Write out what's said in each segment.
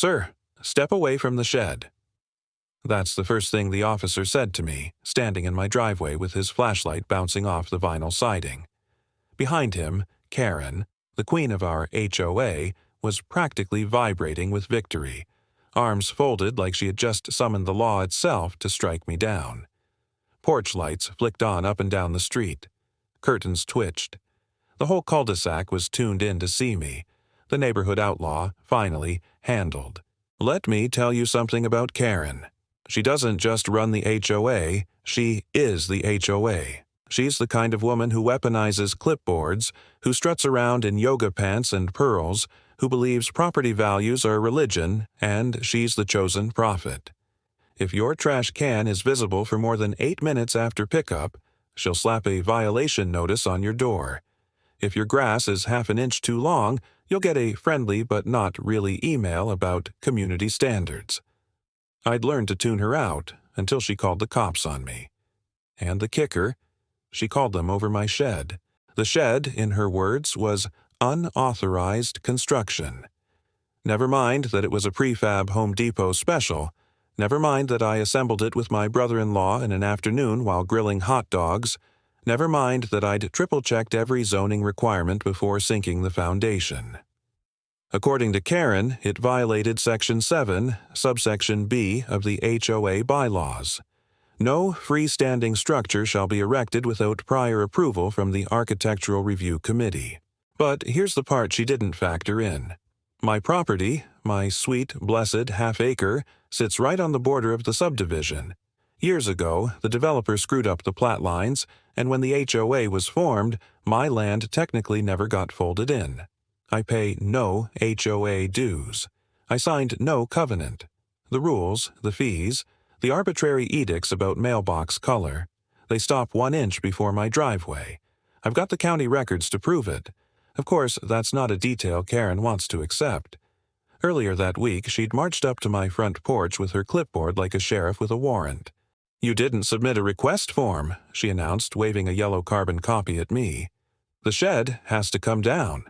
"Sir, step away from the shed." That's the first thing the officer said to me, standing in my driveway with his flashlight bouncing off the vinyl siding. Behind him, Karen, the queen of our HOA, was practically vibrating with victory, arms folded like she had just summoned the law itself to strike me down. Porch lights flicked on up and down the street. Curtains twitched. The whole cul-de-sac was tuned in to see me, the neighborhood outlaw, finally, handled. Let me tell you something about Karen. She doesn't just run the HOA, she is the HOA. She's the kind of woman who weaponizes clipboards, who struts around in yoga pants and pearls, who believes property values are religion, and she's the chosen prophet. If your trash can is visible for more than 8 minutes after pickup, she'll slap a violation notice on your door. If your grass is half an inch too long, you'll get a friendly but not really email about community standards. I'd learned to tune her out until she called the cops on me. And the kicker, she called them over my shed. The shed, in her words, was unauthorized construction. Never mind that it was a prefab Home Depot special. Never mind that I assembled it with my brother-in-law in an afternoon while grilling hot dogs. Never mind that I'd triple-checked every zoning requirement before sinking the foundation. According to Karen, it violated Section 7, subsection B of the HOA bylaws. No freestanding structure shall be erected without prior approval from the Architectural Review Committee. But here's the part she didn't factor in. My property, my sweet, blessed half-acre, sits right on the border of the subdivision. Years ago, the developer screwed up the plat lines, and when the HOA was formed, my land technically never got folded in. I pay no HOA dues. I signed no covenant. The rules, the fees, the arbitrary edicts about mailbox color, they stop 1 inch before my driveway. I've got the county records to prove it. Of course, that's not a detail Karen wants to accept. Earlier that week, she'd marched up to my front porch with her clipboard like a sheriff with a warrant. "You didn't submit a request form," she announced, waving a yellow carbon copy at me. "The shed has to come down."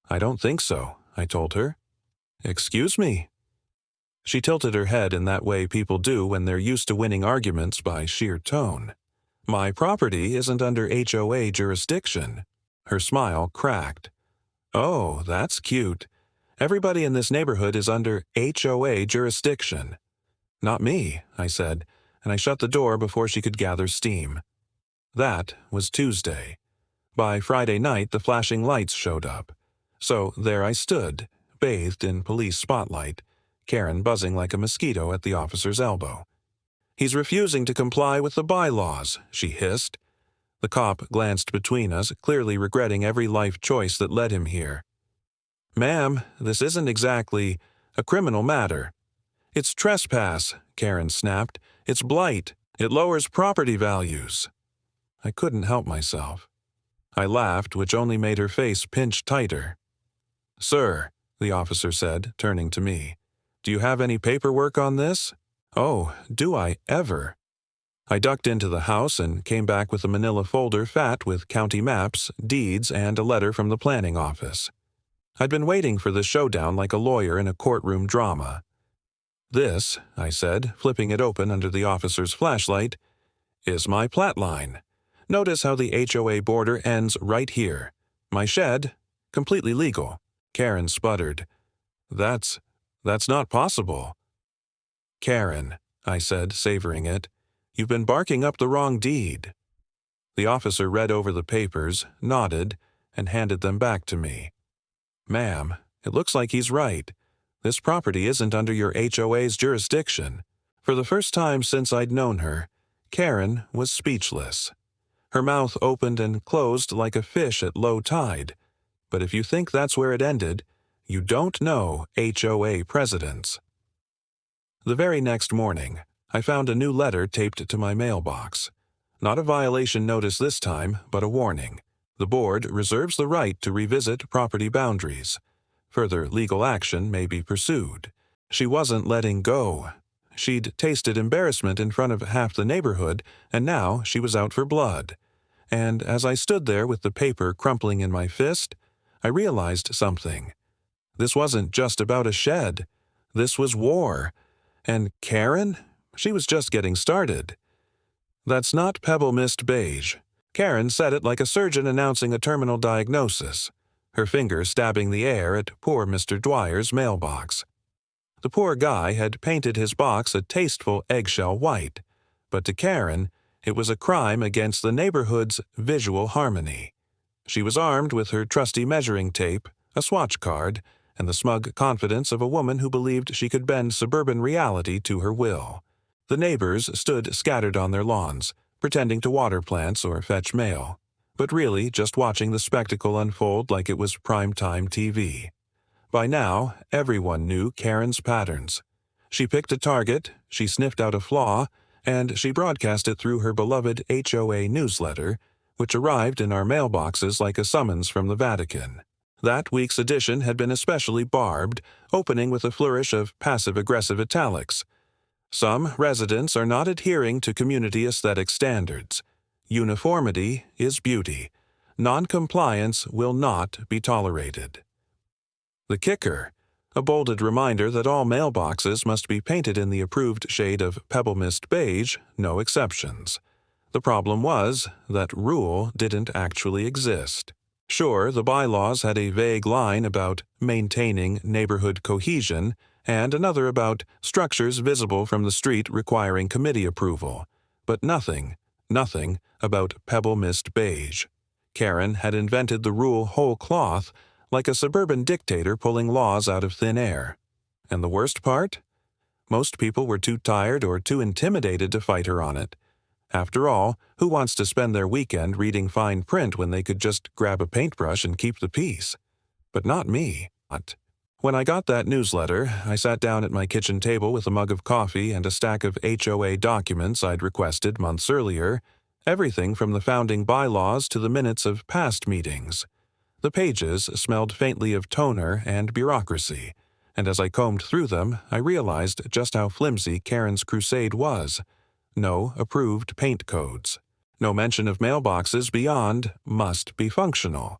"I don't think so," I told her. "Excuse me." She tilted her head in that way people do when they're used to winning arguments by sheer tone. "My property isn't under HOA jurisdiction." Her smile cracked. "Oh, that's cute. Everybody in this neighborhood is under HOA jurisdiction." "Not me," I said, and I shut the door before she could gather steam. That was Tuesday. By Friday night, the flashing lights showed up. So there I stood, bathed in police spotlight, Karen buzzing like a mosquito at the officer's elbow. "He's refusing to comply with the bylaws," she hissed. The cop glanced between us, clearly regretting every life choice that led him here. "Ma'am, this isn't exactly a criminal matter." "It's trespass," Karen snapped. "It's blight. It lowers property values." I couldn't help myself. I laughed, which only made her face pinch tighter. "Sir," the officer said, turning to me, "do you have any paperwork on this?" "Oh, do I ever?" I ducked into the house and came back with a manila folder fat with county maps, deeds, and a letter from the planning office. I'd been waiting for the showdown like a lawyer in a courtroom drama. "This," I said, flipping it open under the officer's flashlight, "is my plat line. Notice how the HOA border ends right here. My shed, completely legal." Karen sputtered. That's not possible." "Karen," I said, savoring it, "you've been barking up the wrong deed." The officer read over the papers, nodded, and handed them back to me. "Ma'am, it looks like he's right. This property isn't under your HOA's jurisdiction." For the first time since I'd known her, Karen was speechless. Her mouth opened and closed like a fish at low tide. But if you think that's where it ended, you don't know HOA presidents. The very next morning, I found a new letter taped to my mailbox. Not a violation notice this time, but a warning. The board reserves the right to revisit property boundaries. Further legal action may be pursued. She wasn't letting go. She'd tasted embarrassment in front of half the neighborhood, and now she was out for blood. And as I stood there with the paper crumpling in my fist, I realized something. This wasn't just about a shed. This was war. And Karen? She was just getting started. That's not pebble mist beige. Karen said it like a surgeon announcing a terminal diagnosis, her finger stabbing the air at poor Mr. Dwyer's mailbox. The poor guy had painted his box a tasteful eggshell white, but to Karen, it was a crime against the neighborhood's visual harmony. She was armed with her trusty measuring tape, a swatch card, and the smug confidence of a woman who believed she could bend suburban reality to her will. The neighbors stood scattered on their lawns, pretending to water plants or fetch mail, but really just watching the spectacle unfold like it was prime-time TV. By now, everyone knew Karen's patterns. She picked a target, she sniffed out a flaw, and she broadcast it through her beloved HOA newsletter, which arrived in our mailboxes like a summons from the Vatican. That week's edition had been especially barbed, opening with a flourish of passive-aggressive italics. Some residents are not adhering to community aesthetic standards. Uniformity is beauty. Non-compliance will not be tolerated. The kicker, a bolded reminder that all mailboxes must be painted in the approved shade of pebble mist beige, no exceptions. The problem was that rule didn't actually exist. Sure, the bylaws had a vague line about maintaining neighborhood cohesion and another about structures visible from the street requiring committee approval, but nothing about pebble mist beige. Karen had invented the rule whole cloth, like a suburban dictator pulling laws out of thin air. And the worst part? Most people were too tired or too intimidated to fight her on it. After all, who wants to spend their weekend reading fine print when they could just grab a paintbrush and keep the peace? But not me. When I got that newsletter, I sat down at my kitchen table with a mug of coffee and a stack of HOA documents I'd requested months earlier, everything from the founding bylaws to the minutes of past meetings. The pages smelled faintly of toner and bureaucracy, and as I combed through them, I realized just how flimsy Karen's crusade was. No approved paint codes. No mention of mailboxes beyond must be functional.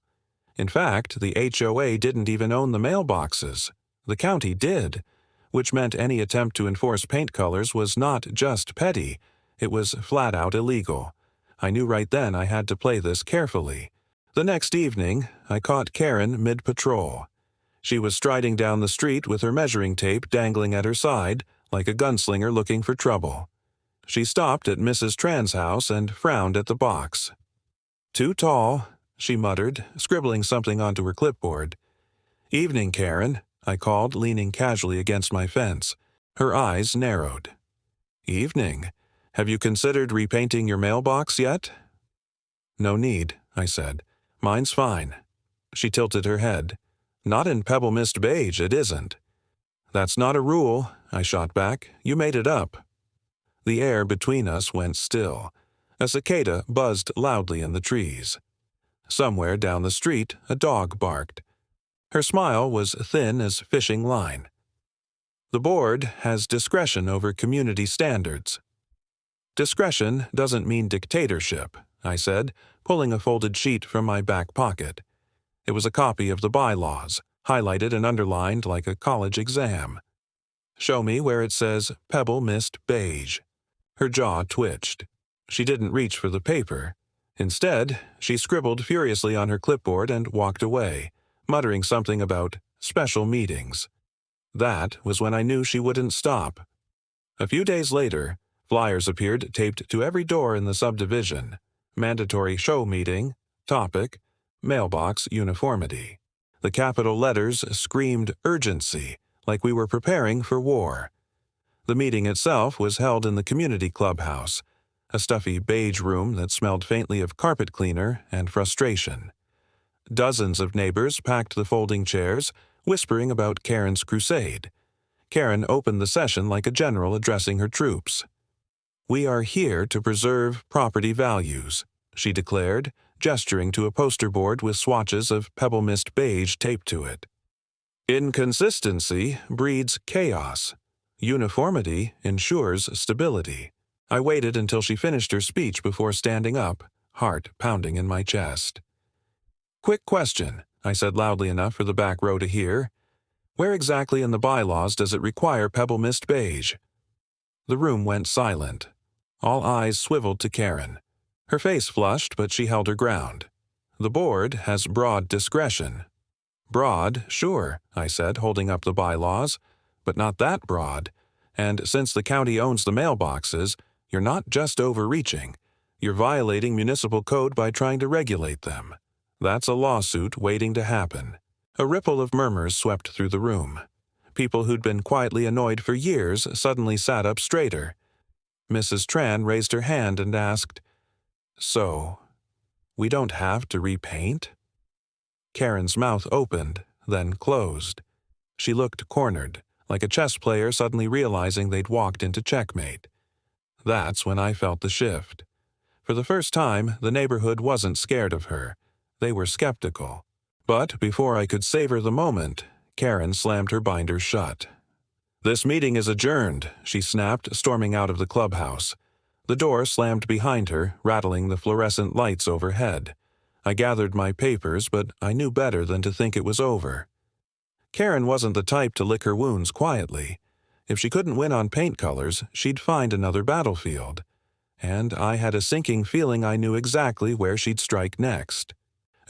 In fact, the HOA didn't even own the mailboxes. The county did, which meant any attempt to enforce paint colors was not just petty, it was flat-out illegal. I knew right then I had to play this carefully. The next evening, I caught Karen mid-patrol. She was striding down the street with her measuring tape dangling at her side, like a gunslinger looking for trouble. She stopped at Mrs. Tran's house and frowned at the box. "Too tall," she muttered, scribbling something onto her clipboard. "Evening, Karen," I called, leaning casually against my fence. Her eyes narrowed. "Evening. Have you considered repainting your mailbox yet?" "No need," I said. "Mine's fine." She tilted her head. "Not in pebble mist beige, it isn't." "That's not a rule," I shot back. "You made it up." The air between us went still. A cicada buzzed loudly in the trees. Somewhere down the street, a dog barked. Her smile was thin as fishing line. "The board has discretion over community standards." "Discretion doesn't mean dictatorship," I said, pulling a folded sheet from my back pocket. It was a copy of the bylaws, highlighted and underlined like a college exam. "Show me where it says pebble mist beige." Her jaw twitched. She didn't reach for the paper. Instead, she scribbled furiously on her clipboard and walked away, muttering something about special meetings. That was when I knew she wouldn't stop. A few days later, flyers appeared taped to every door in the subdivision. Mandatory show meeting, topic, mailbox uniformity. The capital letters screamed urgency, like we were preparing for war. The meeting itself was held in the community clubhouse, a stuffy beige room that smelled faintly of carpet cleaner and frustration. Dozens of neighbors packed the folding chairs, whispering about Karen's crusade. Karen opened the session like a general addressing her troops. "We are here to preserve property values," she declared, gesturing to a poster board with swatches of pebble mist beige taped to it. "Inconsistency breeds chaos. Uniformity ensures stability." I waited until she finished her speech before standing up, heart pounding in my chest. "Quick question," I said loudly enough for the back row to hear. Where exactly in the bylaws does it require pebble mist beige? The room went silent. All eyes swiveled to Karen. Her face flushed, but she held her ground. The board has broad discretion. Broad, sure, I said, holding up the bylaws, but not that broad. And since the county owns the mailboxes, you're not just overreaching. You're violating municipal code by trying to regulate them. That's a lawsuit waiting to happen. A ripple of murmurs swept through the room. People who'd been quietly annoyed for years suddenly sat up straighter. Mrs. Tran raised her hand and asked, "So, we don't have to repaint?" Karen's mouth opened, then closed. She looked cornered, like a chess player suddenly realizing they'd walked into checkmate. That's when I felt the shift. For the first time, the neighborhood wasn't scared of her. They were skeptical. But before I could savor the moment, Karen slammed her binder shut. "This meeting is adjourned," she snapped, storming out of the clubhouse. The door slammed behind her, rattling the fluorescent lights overhead. I gathered my papers, but I knew better than to think it was over. Karen wasn't the type to lick her wounds quietly. If she couldn't win on paint colors, she'd find another battlefield. And I had a sinking feeling I knew exactly where she'd strike next.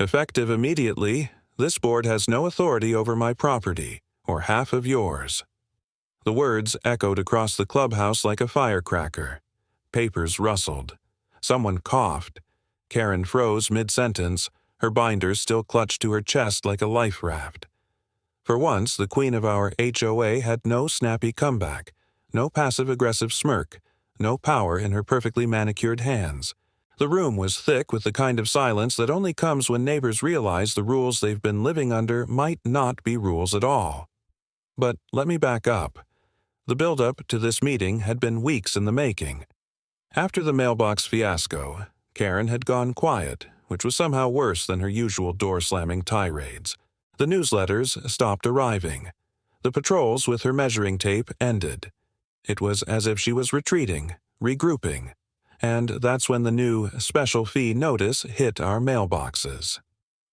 "Effective immediately, this board has no authority over my property, or half of yours." The words echoed across the clubhouse like a firecracker. Papers rustled. Someone coughed. Karen froze mid-sentence, her binders still clutched to her chest like a life raft. For once, the queen of our HOA had no snappy comeback, no passive-aggressive smirk, no power in her perfectly manicured hands. The room was thick with the kind of silence that only comes when neighbors realize the rules they've been living under might not be rules at all. But let me back up. The build-up to this meeting had been weeks in the making. After the mailbox fiasco, Karen had gone quiet, which was somehow worse than her usual door-slamming tirades. The newsletters stopped arriving. The patrols with her measuring tape ended. It was as if she was retreating, regrouping. And that's when the new special fee notice hit our mailboxes.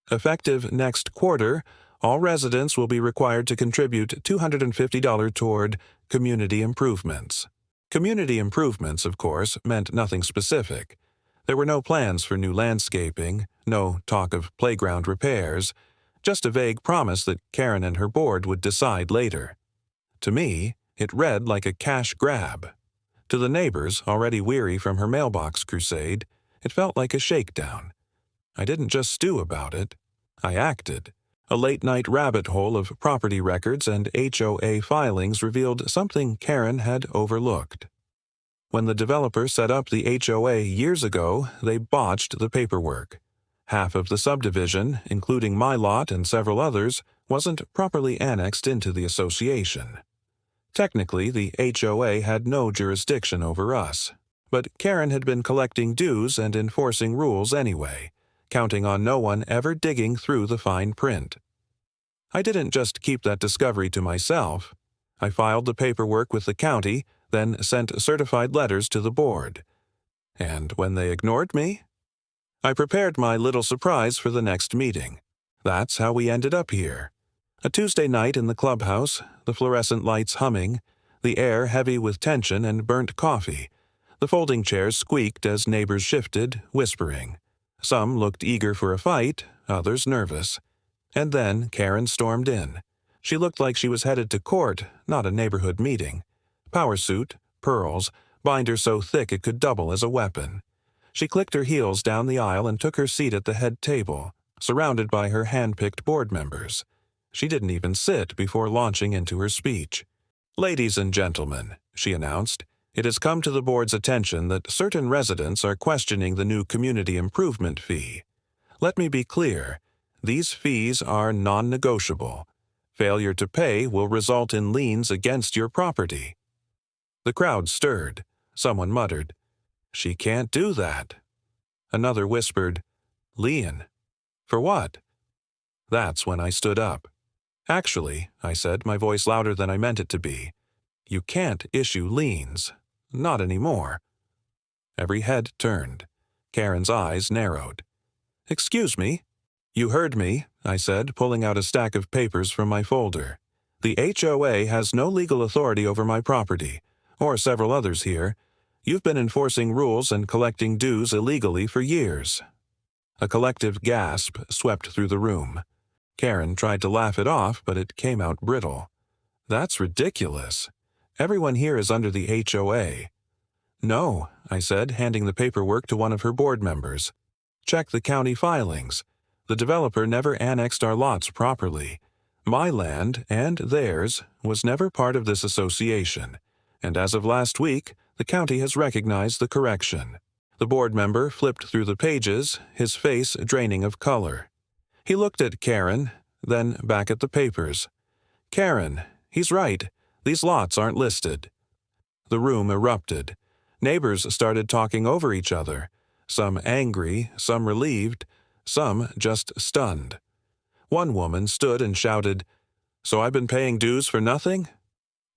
Effective next quarter, all residents will be required to contribute $250 toward community improvements. Community improvements, of course, meant nothing specific. There were no plans for new landscaping, no talk of playground repairs, just a vague promise that Karen and her board would decide later. To me, it read like a cash grab. To the neighbors, already weary from her mailbox crusade, it felt like a shakedown. I didn't just stew about it. I acted. A late-night rabbit hole of property records and HOA filings revealed something Karen had overlooked. When the developer set up the HOA years ago, they botched the paperwork. Half of the subdivision, including my lot and several others, wasn't properly annexed into the association. Technically, the HOA had no jurisdiction over us, but Karen had been collecting dues and enforcing rules anyway, counting on no one ever digging through the fine print. I didn't just keep that discovery to myself. I filed the paperwork with the county, then sent certified letters to the board. And when they ignored me, I prepared my little surprise for the next meeting. That's how we ended up here. A Tuesday night in the clubhouse, the fluorescent lights humming, the air heavy with tension and burnt coffee. The folding chairs squeaked as neighbors shifted, whispering. Some looked eager for a fight, others nervous. And then Karen stormed in. She looked like she was headed to court, not a neighborhood meeting. Power suit, pearls, binder so thick it could double as a weapon. She clicked her heels down the aisle and took her seat at the head table, surrounded by her hand-picked board members. She didn't even sit before launching into her speech. "Ladies and gentlemen," she announced, "it has come to the board's attention that certain residents are questioning the new community improvement fee. Let me be clear. These fees are non-negotiable. Failure to pay will result in liens against your property." The crowd stirred. Someone muttered, "She can't do that." Another whispered, "Lien? For what?" That's when I stood up. "Actually," I said, my voice louder than I meant it to be, "you can't issue liens. Not anymore." Every head turned. Karen's eyes narrowed. "Excuse me." "You heard me," I said, pulling out a stack of papers from my folder. The HOA has no legal authority over my property, or several others here. You've been enforcing rules and collecting dues illegally for years." A collective gasp swept through the room. Karen tried to laugh it off, but it came out brittle. "That's ridiculous. Everyone here is under the HOA." "No," I said, handing the paperwork to one of her board members. "Check the county filings. The developer never annexed our lots properly. My land, and theirs, was never part of this association, and as of last week, the county has recognized the correction." The board member flipped through the pages, his face draining of color. He looked at Karen, then back at the papers. "Karen, he's right. These lots aren't listed." The room erupted. Neighbors started talking over each other, some angry, some relieved, some just stunned. One woman stood and shouted, "So I've been paying dues for nothing?"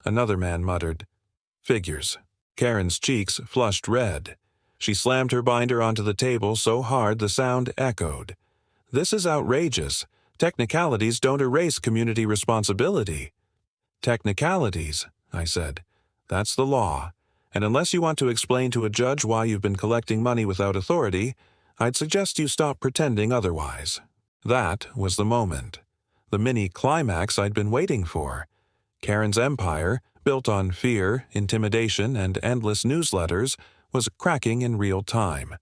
Another man muttered, "Figures." Karen's cheeks flushed red. She slammed her binder onto the table so hard the sound echoed. "This is outrageous. Technicalities don't erase community responsibility." "Technicalities," I said. "That's the law. And unless you want to explain to a judge why you've been collecting money without authority, I'd suggest you stop pretending otherwise." That was the moment. The mini-climax I'd been waiting for. Karen's empire, built on fear, intimidation, and endless newsletters, was cracking in real time.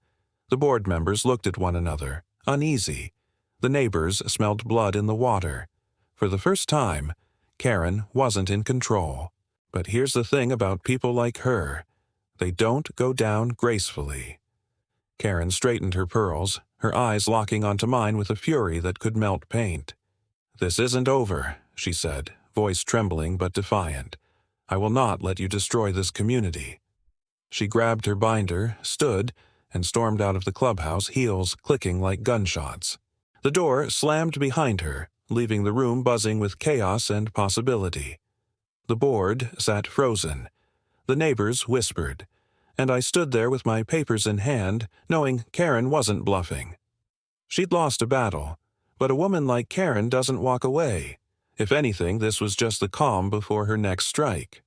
The board members looked at one another, uneasy. The neighbors smelled blood in the water. For the first time, Karen wasn't in control. But here's the thing about people like her. They don't go down gracefully. Karen straightened her pearls, her eyes locking onto mine with a fury that could melt paint. "This isn't over," she said, voice trembling but defiant. "I will not let you destroy this community." She grabbed her binder, stood, and stormed out of the clubhouse, heels clicking like gunshots. The door slammed behind her, leaving the room buzzing with chaos and possibility. The board sat frozen. The neighbors whispered, and I stood there with my papers in hand, knowing Karen wasn't bluffing. She'd lost a battle, but a woman like Karen doesn't walk away. If anything, this was just the calm before her next strike.